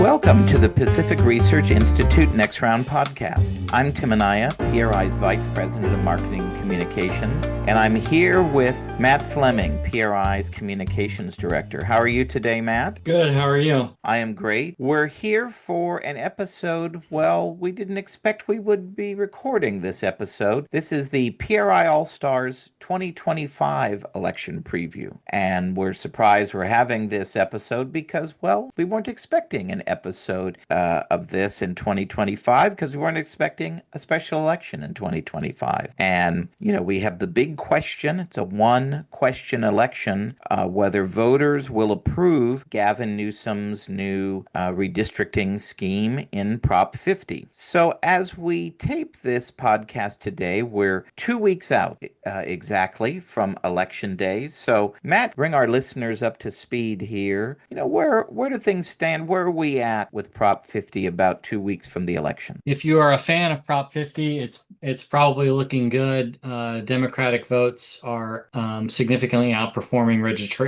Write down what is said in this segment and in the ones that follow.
Welcome to the Pacific Research Institute Next Round podcast. I'm Tim Anaya, PRI's Vice President of Marketing and Communications, and I'm here with Matt Fleming, PRI's Communications Director. How are you today, Matt? Good. How are you? I am great. We're here for an episode, well, we didn't expect we would be recording this episode. This is the PRI All-Stars 2025 election preview, and we're surprised we're having this episode because, well, we weren't expecting an episode of this in 2025 because we weren't expecting a special election in 2025. And, we have the big question. It's a one-question election, whether voters will approve Gavin Newsom's new redistricting scheme in Prop 50. So as we tape this podcast today, we're 2 weeks out exactly from Election Day. So, Matt, bring our listeners up to speed here. Where do things stand? Where are we at with Prop 50 about 2 weeks from the election? If you are a fan of Prop 50, it's probably looking good. Democratic votes are significantly outperforming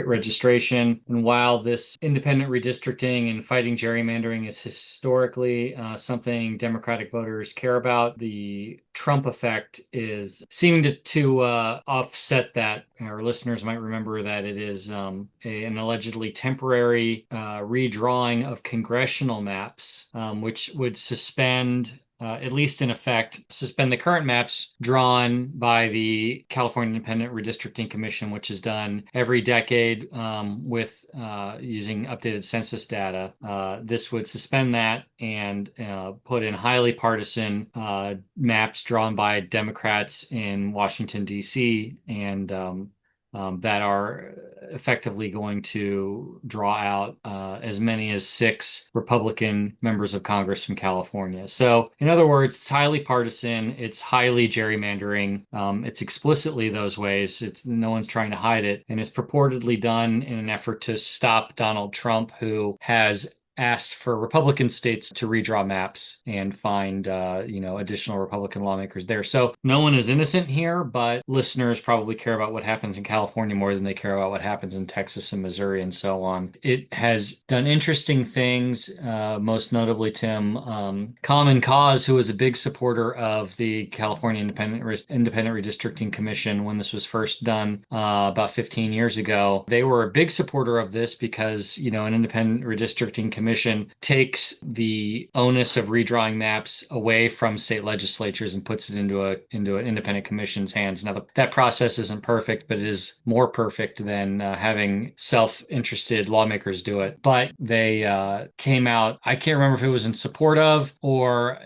registration. And while this independent redistricting and fighting gerrymandering is historically something Democratic voters care about, the Trump effect is seeming to offset that. Our listeners might remember that it is an allegedly temporary redrawing of congressional maps, which would suspend, at least in effect, suspend the current maps drawn by the California Independent Redistricting Commission, which is done every decade with using updated census data. This would suspend that and put in highly partisan maps drawn by Democrats in Washington, D.C., and that are effectively going to draw out as many as 6 Republican members of Congress from California. So, in other words, it's highly partisan, it's highly gerrymandering, it's explicitly those ways, no one's trying to hide it, and it's purportedly done in an effort to stop Donald Trump, who has asked for Republican states to redraw maps and find, additional Republican lawmakers there. So no one is innocent here, but listeners probably care about what happens in California more than they care about what happens in Texas and Missouri and so on. It has done interesting things, most notably, Tim, Common Cause, who was a big supporter of the California Independent Redistricting Commission when this was first done about 15 years ago. They were a big supporter of this because, an independent redistricting commission takes the onus of redrawing maps away from state legislatures and puts it into an independent commission's hands. Now, that process isn't perfect, but it is more perfect than having self-interested lawmakers do it. But they came out, I can't remember if it was in support of or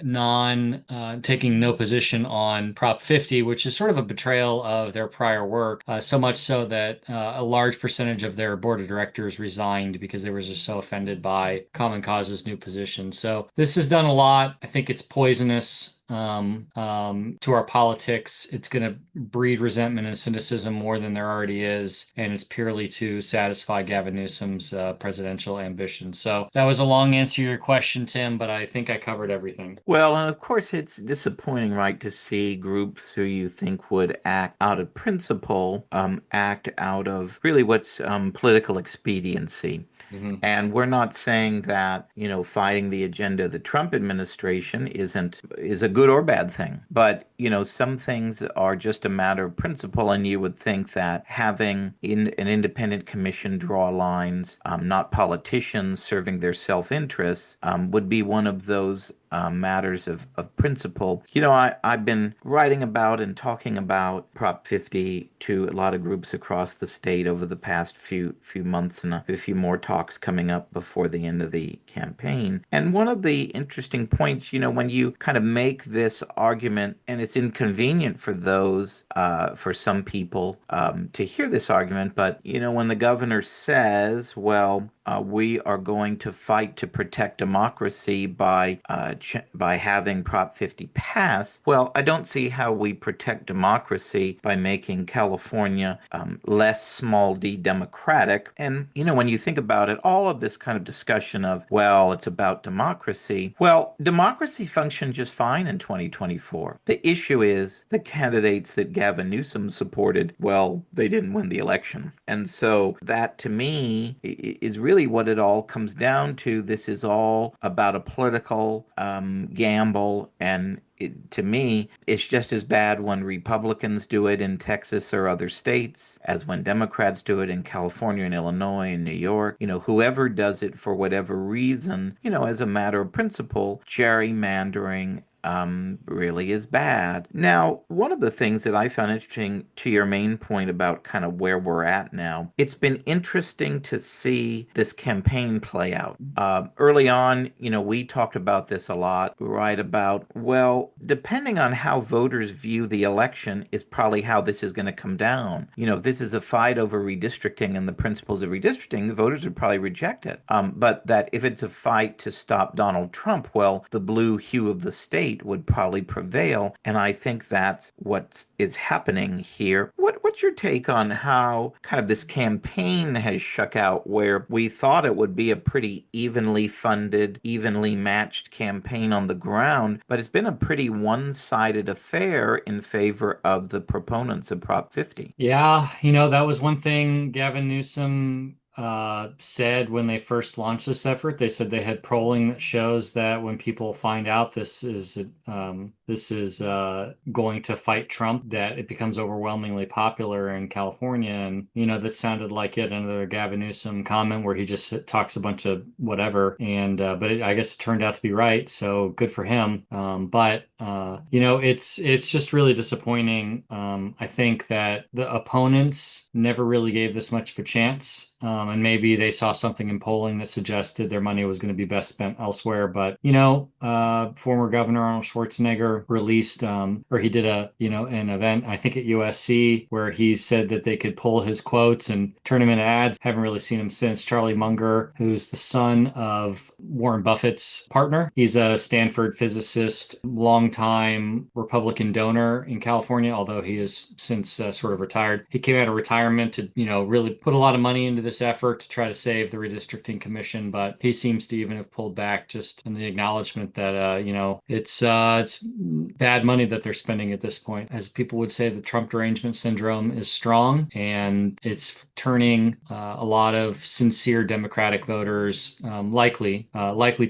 taking no position on Prop 50, which is sort of a betrayal of their prior work, so much so that a large percentage of their board of directors resigned because they were just so offended by Common Cause's new position. So this has done a lot. I think it's poisonous to our politics. It's going to breed resentment and cynicism more than there already is, and it's purely to satisfy Gavin Newsom's presidential ambition. So that was a long answer to your question, Tim, but I think I covered everything. Well, and of course, it's disappointing, right, to see groups who you think would act out of principle, act out of really what's political expediency. Mm-hmm. And we're not saying that, fighting the agenda of the Trump administration is a good or bad thing. But, some things are just a matter of principle. And you would think that having an independent commission draw lines, not politicians serving their self-interests, would be one of those matters of principle. I've been writing about and talking about Prop 50 to a lot of groups across the state over the past few months, and a few more talks coming up before the end of the campaign. And one of the interesting points, when you kind of make this argument, and it's inconvenient for some people to hear this argument, but, when the governor says, well, we are going to fight to protect democracy by by having Prop 50 pass, well, I don't see how we protect democracy by making California less small d democratic. And, when you think about it, all of this kind of discussion of, well, it's about democracy. Well, democracy functioned just fine in 2024. The issue is the candidates that Gavin Newsom supported, well, they didn't win the election. And so that to me is really what it all comes down to. This is all about a political gamble, and to me, it's just as bad when Republicans do it in Texas or other states as when Democrats do it in California and Illinois and New York. Whoever does it for whatever reason, as a matter of principle, gerrymandering really is bad. Now, one of the things that I found interesting to your main point about kind of where we're at now, it's been interesting to see this campaign play out. Early on, we talked about this a lot, right? About, well, depending on how voters view the election is probably how this is going to come down. If this is a fight over redistricting and the principles of redistricting, the voters would probably reject it. But that if it's a fight to stop Donald Trump, well, the blue hue of the state would probably prevail. And I think that's what is happening here. What's your take on how kind of this campaign has shook out, where we thought it would be a pretty evenly funded, evenly matched campaign on the ground, but it's been a pretty one-sided affair in favor of the proponents of Prop 50? Yeah, that was one thing Gavin Newsom said when they first launched this effort. They said they had polling that shows that when people find out this is going to fight Trump, that it becomes overwhelmingly popular in California. And that sounded like yet another Gavin Newsom comment where he just talks a bunch of whatever. And I guess it turned out to be right, so good for him. But it's just really disappointing. I think that the opponents never really gave this much of a chance. And maybe they saw something in polling that suggested their money was going to be best spent elsewhere. But, former Governor Arnold Schwarzenegger released, or he did an event, I think at USC, where he said that they could pull his quotes and turn them into ads. Haven't really seen him since. Charlie Munger, who's the son of Warren Buffett's partner. He's a Stanford physicist, longtime Republican donor in California, although he has since sort of retired. He came out of retirement to, really put a lot of money into this effort to try to save the redistricting commission, but he seems to even have pulled back just in the acknowledgement that it's bad money that they're spending at this point. As people would say, the Trump derangement syndrome is strong, and it's turning a lot of sincere Democratic voters, likely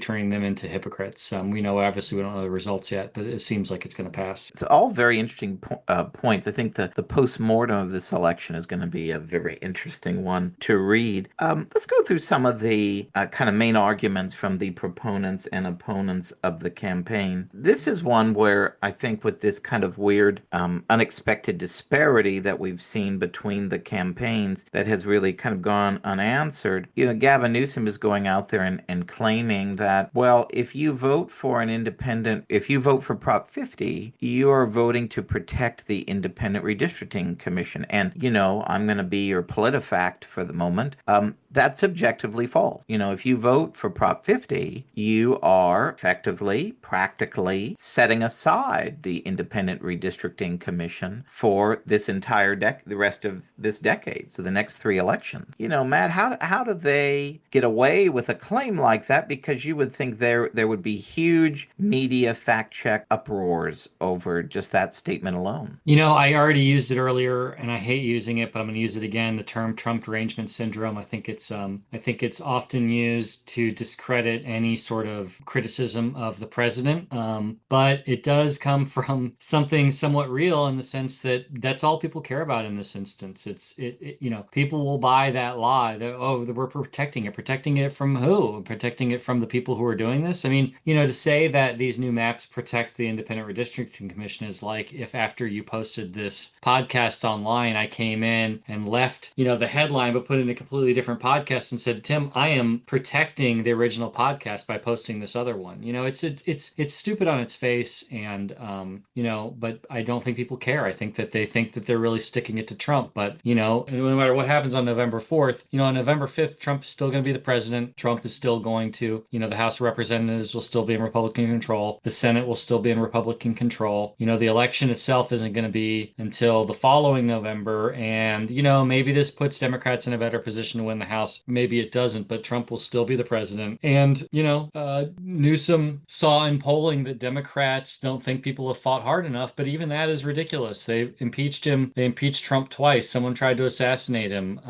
turning them into hypocrites. We don't know the results yet, but it seems like it's going to pass. It's all very interesting points. I think the post-mortem of this election is going to be a very interesting one to read. Let's go through some of the kind of main arguments from the proponents and opponents of the campaign. This is one where I think with this kind of weird, unexpected disparity that we've seen between the campaigns that has really kind of gone unanswered. Gavin Newsom is going out there and claiming that, well, if you vote for Prop 50, you're voting to protect the Independent Redistricting Commission. And, I'm going to be your PolitiFact for the moment. That's objectively false. If you vote for Prop 50, you are effectively, practically setting aside the Independent Redistricting Commission for this entire the rest of this decade, so the next three elections. Matt, how do they get away with a claim like that? Because you would think there would be huge media fact check uproars over just that statement alone. I already used it earlier, and I hate using it, but I'm going to use it again. The term Trump derangement syndrome. I think it's often used to discredit any sort of criticism of the president. But it does come from something somewhat real in the sense that that's all people care about in this instance. People will buy that lie that, we're protecting it. Protecting it from who? Protecting it from the people who are doing this? I mean, to say that these new maps protect the Independent Redistricting Commission is like if after you posted this podcast online, I came in and left, the headline, but put in a completely different podcast and said, Tim, I am protecting the original podcast by posting this other one. It's stupid on its face, and but I don't think people care. I think that they think that they're really sticking it to Trump. But no matter what happens on November 4th, on November 5th, Trump is still going to be the president. Trump is still going to, the House of Representatives will still be in Republican control. The Senate will still be in Republican control. The election itself isn't going to be until the following November. And, maybe this puts Democrats in a better position to win the House. Maybe it doesn't, but Trump will still be the president. And, Newsom saw in polling that Democrats don't think people have fought hard enough, but even that is ridiculous. They impeached him. They impeached Trump twice. Someone tried to assassinate him.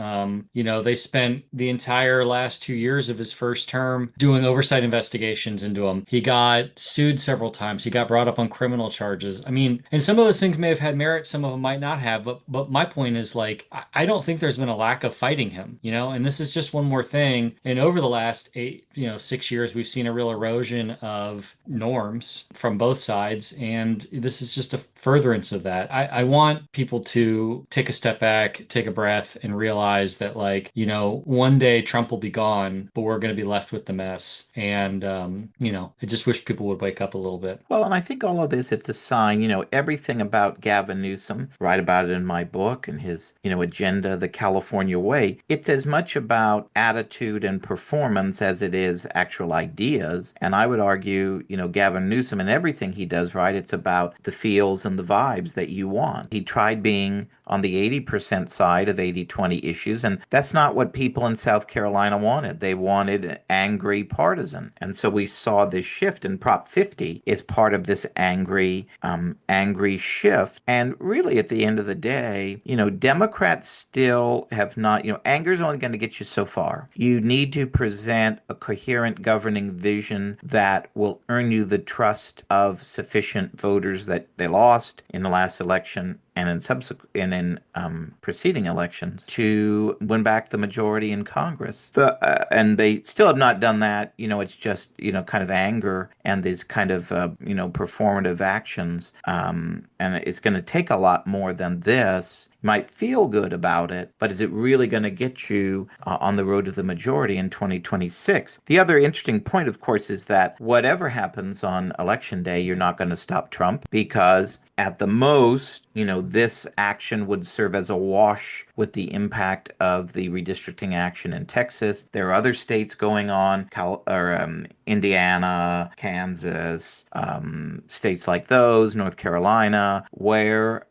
They spent the entire last 2 years of his first term doing oversight investigations into him. He got sued several times. He got brought up on criminal charges. I mean, and some of those things may have had merit, some of them might not have. But my point is, like, I don't think there's been a lack of fighting him, and this is just one more thing. And over the last 6 years, we've seen a real erosion of norms from both sides. And this is just a furtherance of that. I want people to take a step back, take a breath, and realize that, like, one day Trump will be gone, but we're going to be left with the mess. And, I just wish people would wake up a little bit. Well, and I think all of this, it's a sign, everything about Gavin Newsom, write about it in my book and his, agenda, the California way. It's as much about attitude and performance as it is actual ideas. And I would argue, Gavin Newsom and everything he does, right, it's about the feels and the vibes that you want. He tried being on the 80% side of 80-20 issues, and that's not what people in South Carolina wanted. They wanted an angry partisan. And so we saw this shift, and Prop 50 is part of this angry shift. And really, at the end of the day, Democrats still have not, anger is only going to get you so far. You need to present a coherent governing vision that will earn you the trust of sufficient voters that they lost in the last election and in preceding elections to win back the majority in Congress. And they still have not done that. It's just kind of anger and these kind of performative actions. And it's going to take a lot more than this. You might feel good about it, but is it really going to get you on the road to the majority in 2026? The other interesting point, of course, is that whatever happens on election day, you're not going to stop Trump, because at the most, this action would serve as a wash with the impact of the redistricting action in Texas. There are other states going on, Indiana, Kansas, states like those, North Carolina, where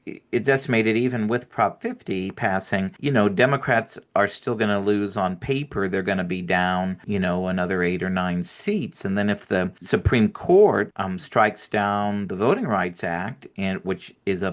it's estimated, even with Prop 50 passing, Democrats are still going to lose on paper. They're going to be down, another 8 or 9 seats. And then if the Supreme Court strikes down the Voting Rights Act, which is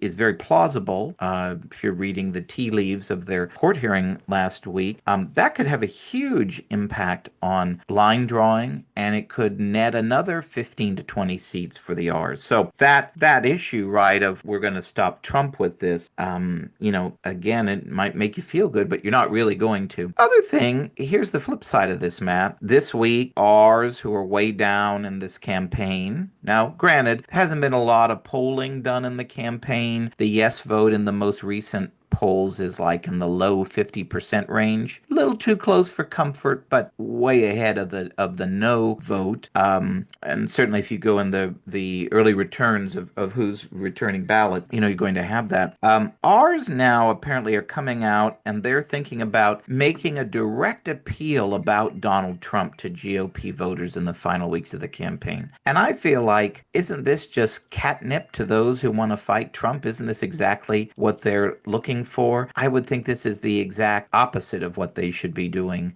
is very plausible, if you're reading the tea leaves of their court hearing last week, that could have a huge impact on line drawing, and it could net another 15 to 20 seats for the R's. So that issue, right, of we're going to stop Trump with this, again, it might make you feel good, but you're not really going to. Other thing, here's the flip side of this, Matt. This week, R's who are way down in this campaign. Now, granted, there hasn't been a lot of polling done in the campaign. The yes vote in the most recent polls is like in the low 50% range. A little too close for comfort, but way ahead of the no vote. And certainly if you go in the early returns of who's returning ballot, you're going to have that. Ours now apparently are coming out, and they're thinking about making a direct appeal about Donald Trump to GOP voters in the final weeks of the campaign. And I feel like, isn't this just catnip to those who want to fight Trump? Isn't this exactly what they're looking for? I would think this is the exact opposite of what they should be doing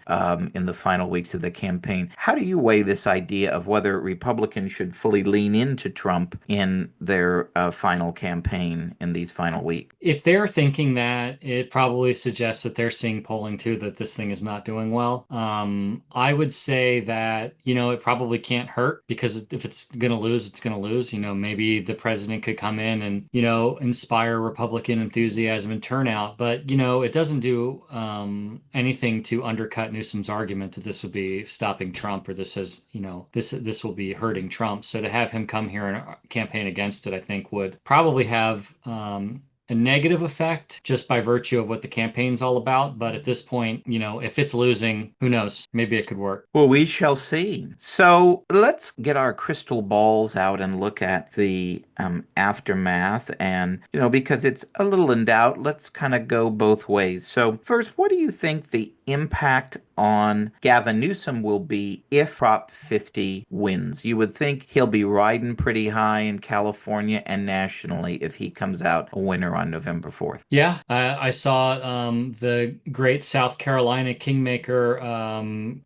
in the final weeks of the campaign. How do you weigh this idea of whether Republicans should fully lean into Trump in their final campaign in these final weeks? If they're thinking that, it probably suggests that they're seeing polling too that this thing is not doing well. I would say that, it probably can't hurt, because if it's going to lose, it's going to lose. Maybe the president could come in and, inspire Republican enthusiasm and turnout, but, it doesn't do anything to undercut Newsom's argument that this would be stopping Trump, or this has, this will be hurting Trump. So to have him come here and campaign against it, I think would probably have a negative effect just by virtue of what the campaign's all about. But at this point, if it's losing, who knows? Maybe it could work. Well, we shall see. So let's get our crystal balls out and look at the aftermath. And, because it's a little in doubt, let's kind of go both ways. So, first, what do you think the impact on Gavin Newsom will be if Prop 50 wins? You would think he'll be riding pretty high in California and nationally if he comes out a winner on November 4th. Yeah, I saw the great South Carolina kingmaker,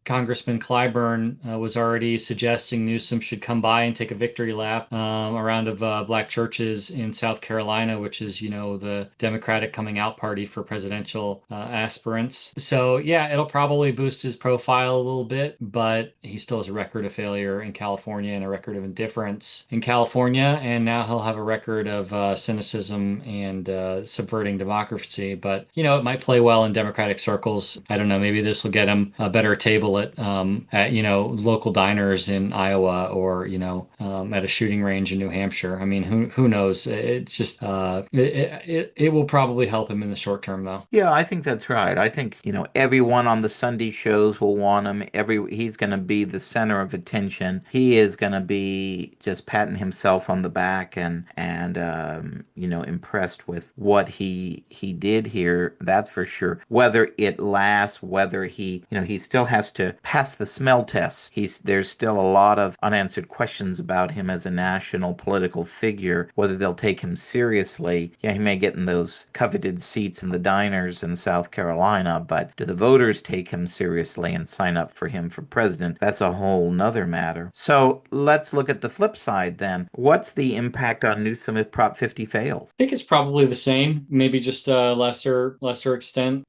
Congressman Clyburn, was already suggesting Newsom should come by and take a victory lap around of black churches in South Carolina, which is, the Democratic coming out party for presidential aspirants. So, yeah, it'll probably boost his profile a little bit, but he still has a record of failure in California and a record of indifference in California. And now he'll have a record of cynicism and subverting democracy. But, it might play well in Democratic circles. I don't know. Maybe this will get him a better table at local diners in Iowa or, at a shooting range in New Hampshire. I mean, who knows? It's just it will probably help him in the short term, though. Yeah, I think that's right. I think, everyone on the Sunday shows will want him. He's going to be the center of attention. He is going to be just patting himself on the back and impressed with what he did here. That's for sure. Whether it lasts, whether he still has to pass the smell test. There's still a lot of unanswered questions about him as a national political figure, whether they'll take him seriously. Yeah, he may get in those coveted seats in the diners in South Carolina, but do the voters take him seriously and sign up for him for president? That's a whole nother matter. So let's look at the flip side then. What's the impact on Newsom if Prop 50 fails? I think it's probably the same, maybe just a lesser extent.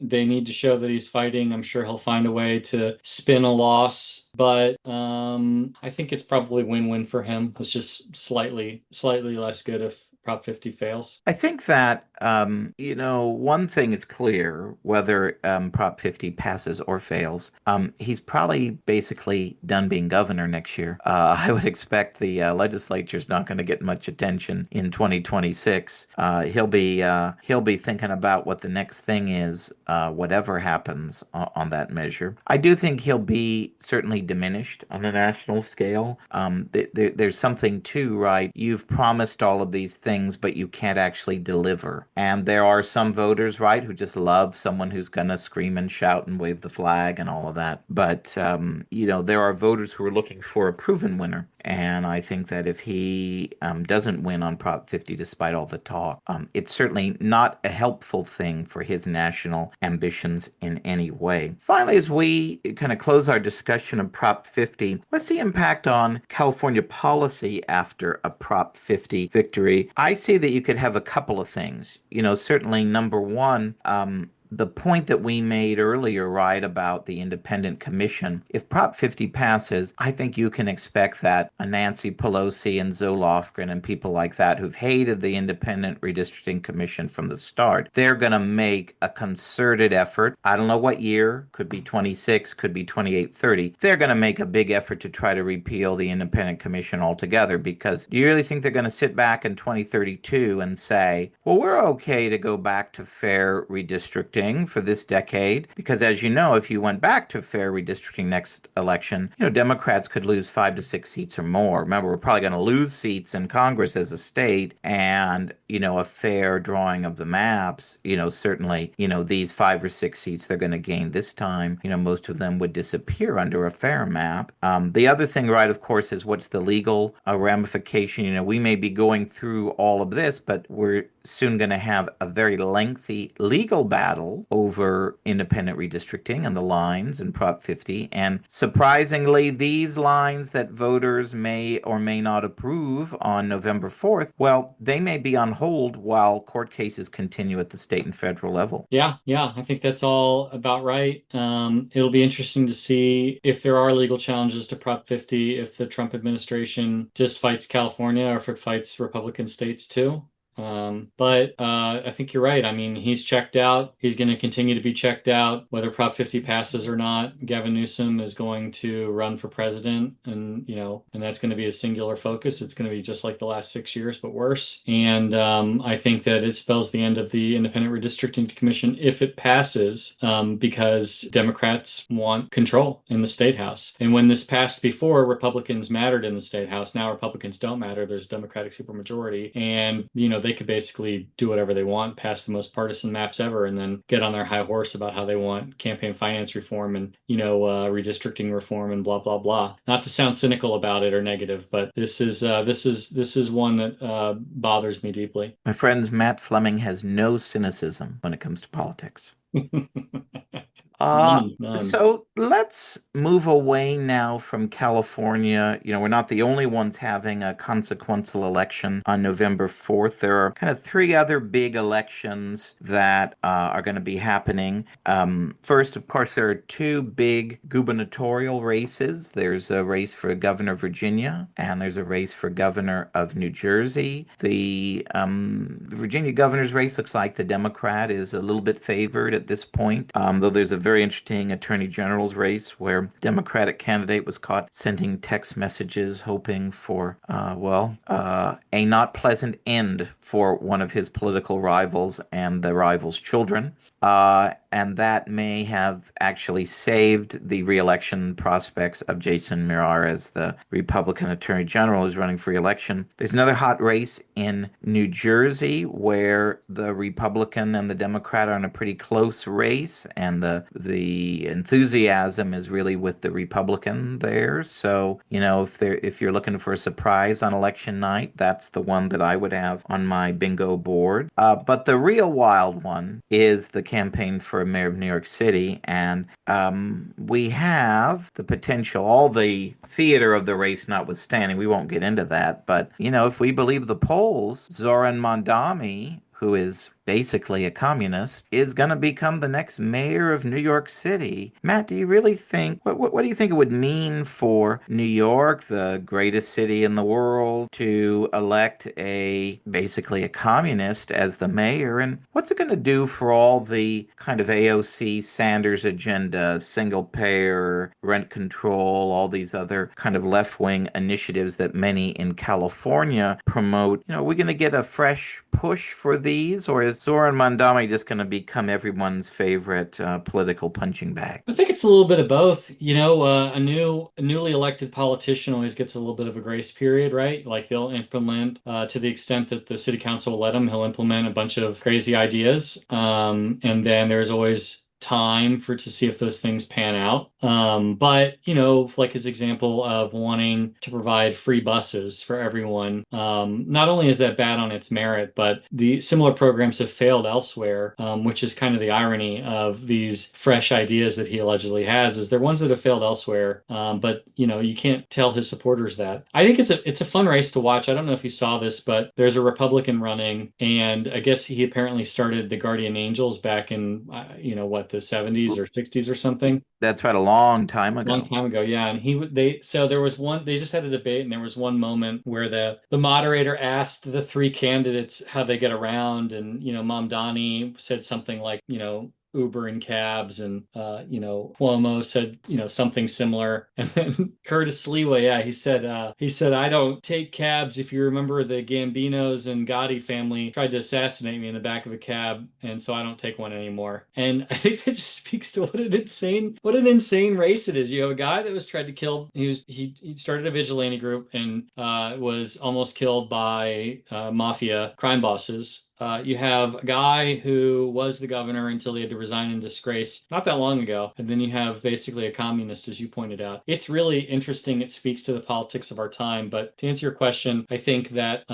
They need to show that he's fighting. I'm sure he'll find a way to spin a loss, but I think it's probably win-win for him. It's just slightly less good if Prop 50 fails. I think that, one thing is clear, whether Prop 50 passes or fails, he's probably basically done being governor next year. I would expect the legislature's not going to get much attention in 2026. He'll be thinking about what the next thing is, whatever happens on that measure. I do think he'll be certainly diminished on a national scale. There's something too, right? You've promised all of these things, but you can't actually deliver. And there are some voters, right, who just love someone who's going to scream and shout and wave the flag and all of that. But, there are voters who are looking for a proven winner. And I think that if he doesn't win on Prop 50, despite all the talk, it's certainly not a helpful thing for his national ambitions in any way. Finally, as we kind of close our discussion of Prop 50, what's the impact on California policy after a Prop 50 victory? I see that you could have a couple of things. Certainly number one, the point that we made earlier, right, about the independent commission, if Prop 50 passes, I think you can expect that a Nancy Pelosi and Zoe Lofgren and people like that who've hated the independent redistricting commission from the start, they're going to make a concerted effort. I don't know what year, could be 26, could be 28, 30. They're going to make a big effort to try to repeal the independent commission altogether, because do you really think they're going to sit back in 2032 and say, well, we're okay to go back to fair redistricting for this decade? Because as you know, if you went back to fair redistricting next election, Democrats could lose 5 to 6 seats or more. Remember, we're probably going to lose seats in Congress as a state, and a fair drawing of the maps, certainly, these 5 or 6 seats they're going to gain this time, most of them would disappear under a fair map. The other thing, right, of course, is what's the legal ramification? We may be going through all of this, but we're soon going to have a very lengthy legal battle over independent redistricting and the lines in Prop 50. And surprisingly, these lines that voters may or may not approve on November 4th, well, they may be on hold while court cases continue at the state and federal level. Yeah, I think that's all about right. It'll be interesting to see if there are legal challenges to Prop 50, if the Trump administration just fights California or if it fights Republican states too. But I think you're right. I mean, he's checked out. He's going to continue to be checked out, whether Prop 50 passes or not. Gavin Newsom is going to run for president, and and that's going to be a singular focus. It's going to be just like the last 6 years, but worse. And I think that it spells the end of the Independent Redistricting Commission if it passes, because Democrats want control in the state house. And when this passed before, Republicans mattered in the state house. Now Republicans don't matter. There's Democratic supermajority, and they could basically do whatever they want, pass the most partisan maps ever, and then get on their high horse about how they want campaign finance reform and redistricting reform and blah blah blah. Not to sound cynical about it or negative, but this is one that bothers me deeply. My friends, Matt Fleming has no cynicism when it comes to politics. Uh, None. so let's move away now from California. We're not the only ones having a consequential election on November 4th. There are kind of three other big elections that are going to be happening. First, of course, there are two big gubernatorial races. There's a race for governor of Virginia, and there's a race for governor of New Jersey. The Virginia governor's race looks like the Democrat is a little bit favored at this point, though there's a very interesting attorney general's race where Democratic candidate was caught sending text messages hoping for, a not pleasant end for one of his political rivals and the rival's children. And that may have actually saved the reelection prospects of Jason Mirar as the Republican Attorney General who's running for reelection. There's another hot race in New Jersey where the Republican and the Democrat are in a pretty close race, and the enthusiasm is really with the Republican there. So, if you're looking for a surprise on election night, that's the one that I would have on my bingo board. But the real wild one is the campaign for mayor of New York City, and we have the potential, all the theater of the race notwithstanding, we won't get into that, but if we believe the polls, Zoran Mondami, who is basically a communist, is going to become the next mayor of New York City. Matt, do you really think, what do you think it would mean for New York, the greatest city in the world, to elect basically a communist as the mayor? And what's it going to do for all the kind of AOC Sanders agenda, single payer, rent control, all these other kind of left-wing initiatives that many in California promote? Are we going to get a fresh push for these, or is Zoran Mondami just going to become everyone's favorite political punching bag? I think it's a little bit of both. A newly elected politician always gets a little bit of a grace period, right? Like they'll implement, to the extent that the city council will let him, he'll implement a bunch of crazy ideas. And then there's always time to see if those things pan out. But like his example of wanting to provide free buses for everyone, not only is that bad on its merit, but the similar programs have failed elsewhere, which is kind of the irony of these fresh ideas that he allegedly has, is they're ones that have failed elsewhere. But you can't tell his supporters that. I think it's a fun race to watch. I don't know if you saw this, but there's a Republican running, and I guess he apparently started the Guardian Angels back in the 70s or 60s or something. That's right, a long time Long ago. time ago, yeah. And there was one, they just had a debate, and there was one moment where the moderator asked the three candidates how they get around, and Mamdani said something like, Uber and cabs, and Cuomo said something similar, and then Curtis Lewa, yeah, he said I don't take cabs. If you remember, the Gambinos and Gotti family tried to assassinate me in the back of a cab, and so I don't take one anymore. And I think that just speaks to what an insane race it is. You have a guy that was tried to kill. He started a vigilante group and was almost killed by mafia crime bosses. You have a guy who was the governor until he had to resign in disgrace not that long ago. And then you have basically a communist, as you pointed out. It's really interesting. It speaks to the politics of our time. But to answer your question, I think that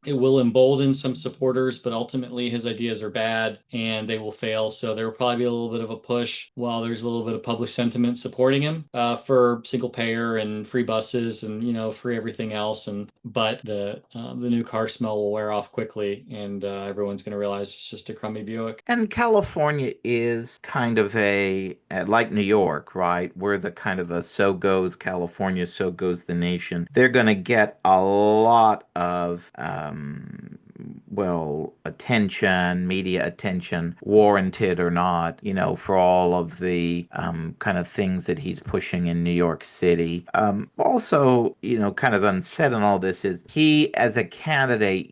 it will embolden some supporters, but ultimately his ideas are bad and they will fail. So there will probably be a little bit of a push while there's a little bit of public sentiment supporting him for single payer and free buses and, free everything else. But the new car smell will wear off quickly, and everyone's going to realize it's just a crummy Buick. And California is kind of like New York, right? We're the kind of a so goes California, so goes the nation. They're going to get a lot of well, attention, media attention, warranted or not, for all of the kind of things that he's pushing in New York City. Also, kind of unsaid in all this is he, as a candidate,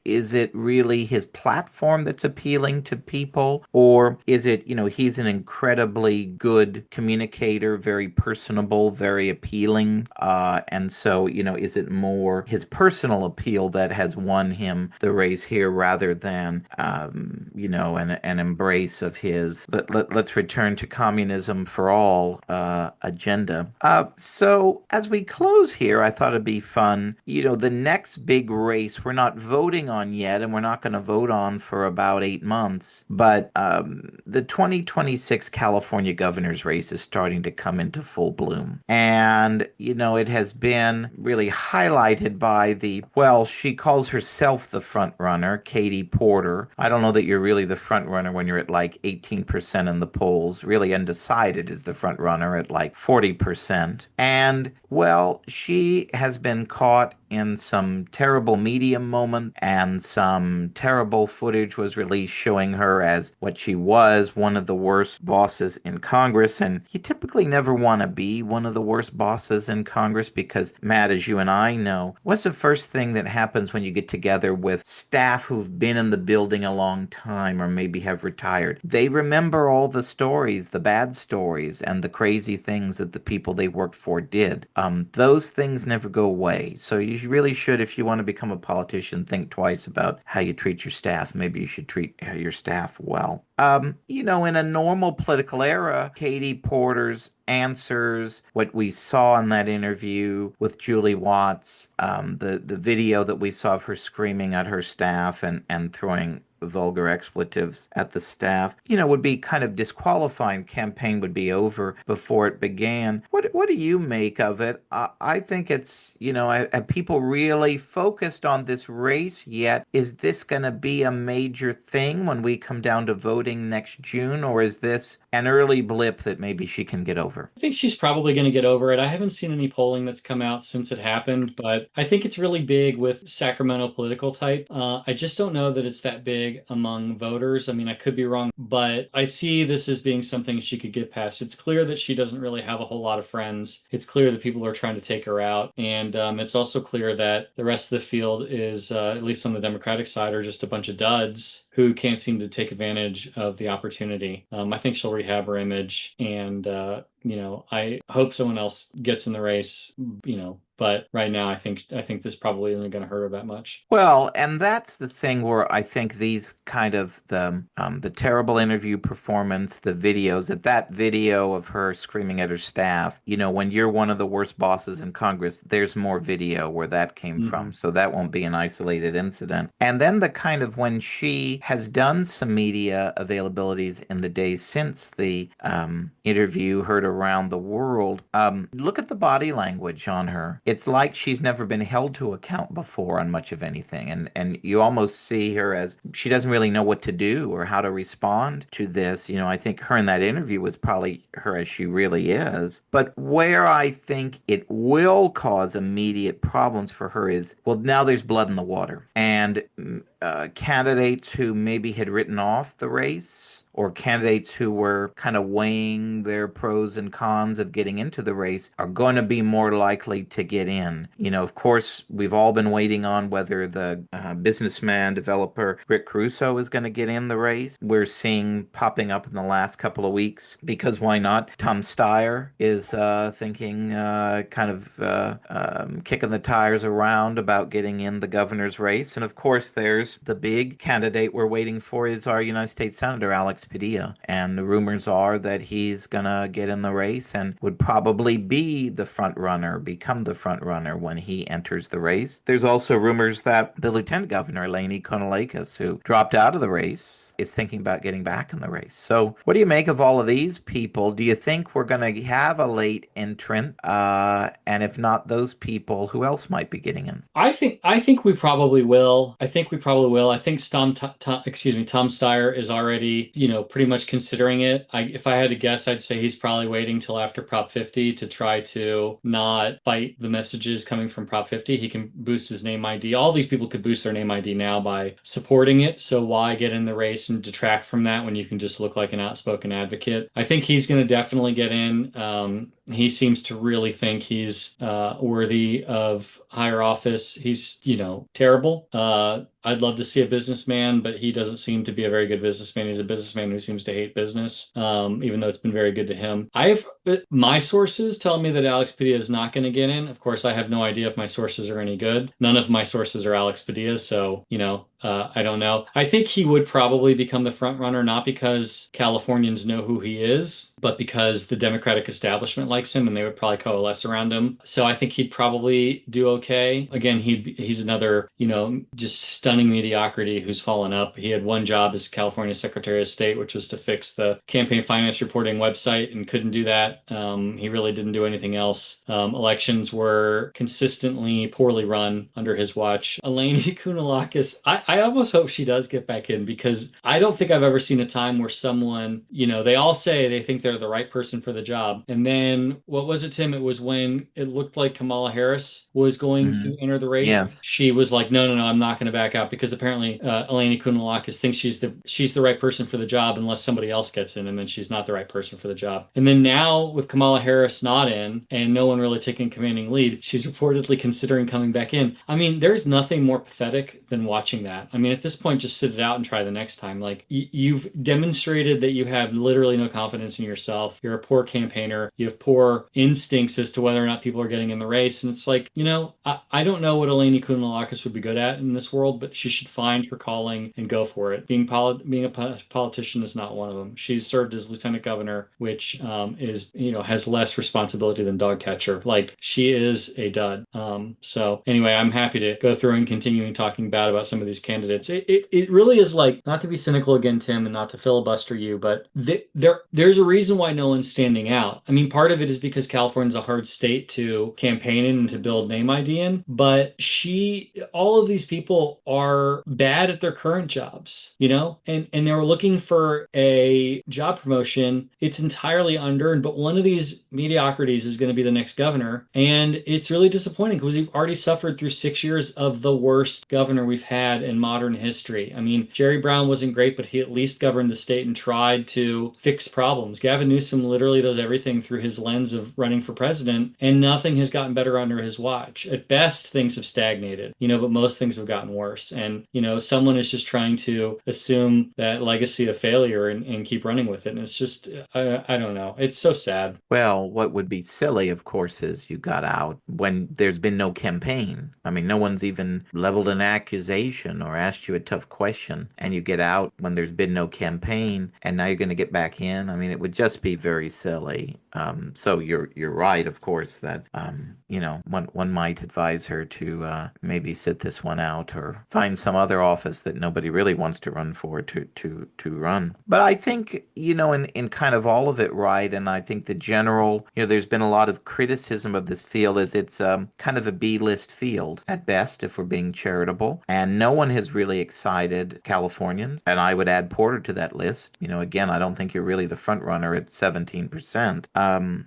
is it really his platform that's appealing to people? Or is it, he's an incredibly good communicator, very personable, very appealing? And so, is it more his personal appeal that has won him the race here rather than, an embrace of his let's return to communism for all agenda? So as we close here, I thought it'd be fun. The next big race we're not voting on yet, and we're not going to vote on for about 8 months. But the 2026 California governor's race is starting to come into full bloom. And, it has been really highlighted by well, she calls herself the front runner, Katie Porter. I don't know that you're really the front runner when you're at like 18% in the polls. Really undecided is the front runner at like 40%. And, well, she has been caught in some terrible media moment, and some terrible footage was released showing her as what she was, one of the worst bosses in Congress. And you typically never want to be one of the worst bosses in Congress because, Matt, as you and I know, what's the first thing that happens when you get together with staff who've been in the building a long time or maybe have retired? They remember all the stories, the bad stories, and the crazy things that the people they worked for did. Those things never go away. So you really should, if you want to become a politician, think twice about how you treat your staff. Maybe you should treat your staff well. In a normal political era, Katie Porter's answers, what we saw in that interview with Julie Watts, the video that we saw of her screaming at her staff and throwing vulgar expletives at the staff, would be kind of disqualifying. Campaign would be over before it began. What do you make of it? I think it's, have people really focused on this race yet? Is this going to be a major thing when we come down to voting next June, or is this an early blip that maybe she can get over? I think she's probably going to get over it. I haven't seen any polling that's come out since it happened, but I think it's really big with Sacramento political type. I just don't know that it's that big among voters. I mean, I could be wrong, but I see this as being something she could get past. It's clear that she doesn't really have a whole lot of friends. It's clear that people are trying to take her out. And it's also clear that the rest of the field is, at least on the Democratic side, are just a bunch of duds who can't seem to take advantage of the opportunity. I think she'll rehab her image, and I hope someone else gets in the race, but right now I think this probably isn't going to hurt her that much. Well, and that's the thing where I think these kind of the terrible interview performance, the videos, that video of her screaming at her staff, when you're one of the worst bosses in Congress, there's more video where that came from. Hmm. So that won't be an isolated incident. And then the kind of when she has done some media availabilities in the days since the interview heard around the world, look at the body language on her. It's like she's never been held to account before on much of anything. And you almost see her as she doesn't really know what to do or how to respond to this. I think her in that interview was probably her as she really is. But where I think it will cause immediate problems for her is, well, now there's blood in the water. And candidates who maybe had written off the race, or candidates who were kind of weighing their pros and cons of getting into the race, are going to be more likely to get in. Of course, we've all been waiting on whether the businessman developer Rick Caruso is going to get in the race. We're seeing popping up in the last couple of weeks, because why not? Tom Steyer is thinking, kind of kicking the tires around about getting in the governor's race. And of course, there's the big candidate we're waiting for is our United States Senator Alex Padilla. And the rumors are that he's going to get in the race and would probably be the front runner, become the front runner when he enters the race. There's also rumors that the Lieutenant Governor, Lainey Konalakis, who dropped out of the race, is thinking about getting back in the race. So what do you make of all of these people? Do you think we're going to have a late entrant? And if not those people, who else might be getting in? I think we probably will. I think we probably probably will. I think Tom Steyer is already, pretty much considering it. If I had to guess, I'd say he's probably waiting till after Prop 50 to try to not fight the messages coming from Prop 50. He can boost his name ID. All these people could boost their name ID now by supporting it. So why get in the race and detract from that when you can just look like an outspoken advocate? I think he's going to definitely get in. He seems to really think he's worthy of higher office. He's, terrible. I'd love to see a businessman, but he doesn't seem to be a very good businessman. He's a businessman who seems to hate business, even though it's been very good to him. My sources tell me that Alex Padilla is not going to get in. Of course, I have no idea if my sources are any good. None of my sources are Alex Padilla, so, I don't know. I think he would probably become the front runner, not because Californians know who he is, but because the Democratic establishment likes him and they would probably coalesce around him. So I think he'd probably do okay. Again, he's another, just stunning mediocrity who's fallen up. He had one job as California Secretary of State, which was to fix the campaign finance reporting website, and couldn't do that. He really didn't do anything else. Elections were consistently poorly run under his watch. Eleni Kounalakis, I almost hope she does get back in, because I don't think I've ever seen a time where someone, they all say they think they're the right person for the job. And then what was it, Tim? It was when it looked like Kamala Harris was going to Mhm. enter the race. Yes. She was like, no, no, no, I'm not going to back out, because apparently Eleni Kounalakis thinks she's the right person for the job unless somebody else gets in, and then she's not the right person for the job. And then now with Kamala Harris not in and no one really taking commanding lead, she's reportedly considering coming back in. I mean, there's nothing more pathetic than watching that. I mean, at this point, just sit it out and try the next time. Like, you've demonstrated that you have literally no confidence in yourself. You're a poor campaigner. You have poor instincts as to whether or not people are getting in the race. And it's like, I don't know what Eleni Kounalakis would be good at in this world, but she should find her calling and go for it. Being a politician is not one of them. She's served as lieutenant governor, which has less responsibility than dog catcher. Like, she is a dud. So anyway, I'm happy to go through and continuing talking bad about some of these candidates. It really is, like, not to be cynical again, Tim, and not to filibuster you, but there's a reason why no one's standing out. I mean, part of it is because California's a hard state to campaign in and to build name ID in, but all of these people are bad at their current jobs, and they were looking for a job promotion. It's entirely unearned, but one of these mediocrities is going to be the next governor, and it's really disappointing because we've already suffered through 6 years of the worst governor we've had in modern history. I mean, Jerry Brown wasn't great, but he at least governed the state and tried to fix problems. Gavin Newsom literally does everything through his lens of running for president, and nothing has gotten better under his watch. At best, things have stagnated, but most things have gotten worse. And, someone is just trying to assume that legacy of failure and keep running with it. And it's just, I don't know. It's so sad. Well, what would be silly, of course, is you got out when there's been no campaign. I mean, no one's even leveled an accusation or asked you a tough question, and you get out when there's been no campaign, and now you're going to get back in. I mean, it would just be very silly. So you're right, of course, that one might advise her to maybe sit this one out or find some other office that nobody really wants to run for to run. But I think, in kind of all of it, right, and I think the general, there's been a lot of criticism of this field as it's kind of a B-list field at best, if we're being charitable, and no one has really excited Californians, and I would add Porter to that list. Again, I don't think you're really the front runner at 17%.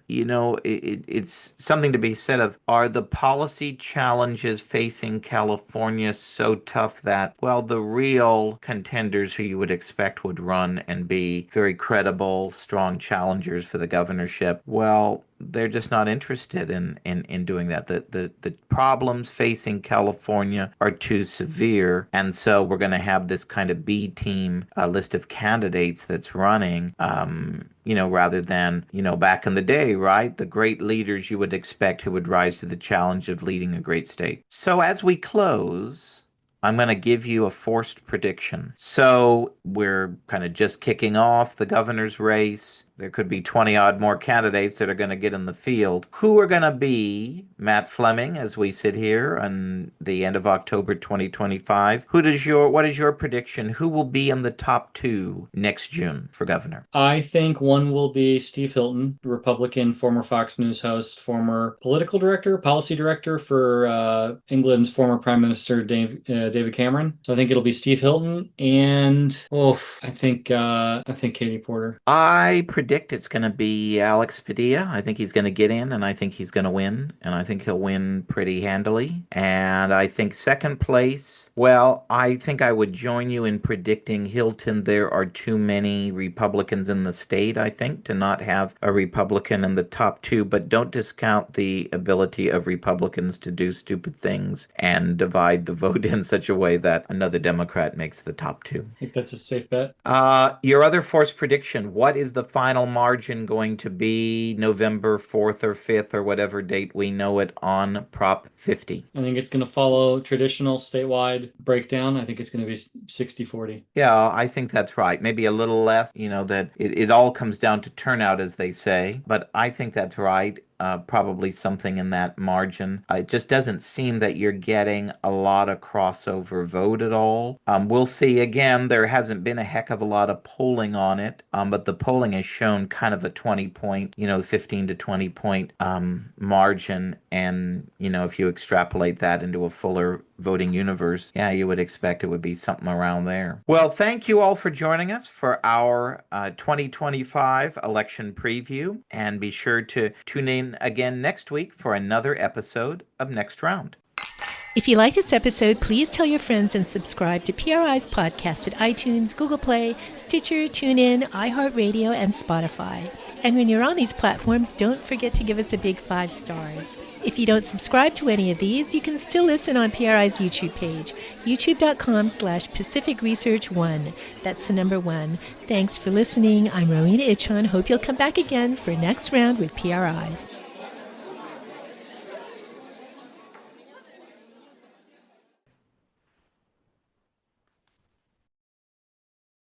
It's something to be said of, are the policy challenges facing California so tough that, well, the real contenders who you would expect would run and be very credible, strong challengers for the governorship, well, they're just not interested in doing that. The problems facing California are too severe, and so we're going to have this kind of B team list of candidates that's running, rather than, back in the day, right? The great leaders you would expect who would rise to the challenge of leading a great state. So as we close, I'm going to give you a forced prediction. So we're kind of just kicking off the governor's race. there could be 20 odd more candidates that are going to get in the field. Who are going to be Matt Fleming as we sit here on the end of October 2025? What is your prediction? Who will be in the top two next June for governor? I think one will be Steve Hilton, Republican, former Fox News host, former political director, policy director for England's former Prime Minister David Cameron. So I think it'll be Steve Hilton, and I think Katie Porter. I predict it's going to be Alex Padilla. I think he's going to get in, and I think he's going to win, and I think he'll win pretty handily. And I think second place, well, I think I would join you in predicting Hilton. There are too many Republicans in the state, I think, to not have a Republican in the top two, but don't discount the ability of Republicans to do stupid things and divide the vote in such a way that another Democrat makes the top two. I think that's a safe bet. Your other force prediction, what is the final margin going to be November 4th or 5th or whatever date we know it on Prop 50? I think it's going to follow traditional statewide breakdown. I think it's going to be 60-40. Yeah, I think that's right. Maybe a little less, that it all comes down to turnout, as they say, but I think that's right. Probably something in that margin. It just doesn't seem that you're getting a lot of crossover vote at all. We'll see. Again, there hasn't been a heck of a lot of polling on it, but the polling has shown kind of a 20-point, 15 to 20-point margin. And, if you extrapolate that into a fuller voting universe, yeah, you would expect it would be something around there. Well, thank you all for joining us for our 2025 election preview, and be sure to tune in again next week for another episode of Next Round. If you like this episode, please tell your friends and subscribe to PRI's podcast at iTunes, Google Play, Stitcher, TuneIn, iHeartRadio, and Spotify. And when you're on these platforms, don't forget to give us a big 5 stars. If you don't subscribe to any of these, you can still listen on PRI's YouTube page, youtube.com/Pacific Research 1. That's the number 1. Thanks for listening. I'm Rowena Ichon. Hope you'll come back again for Next Round with PRI.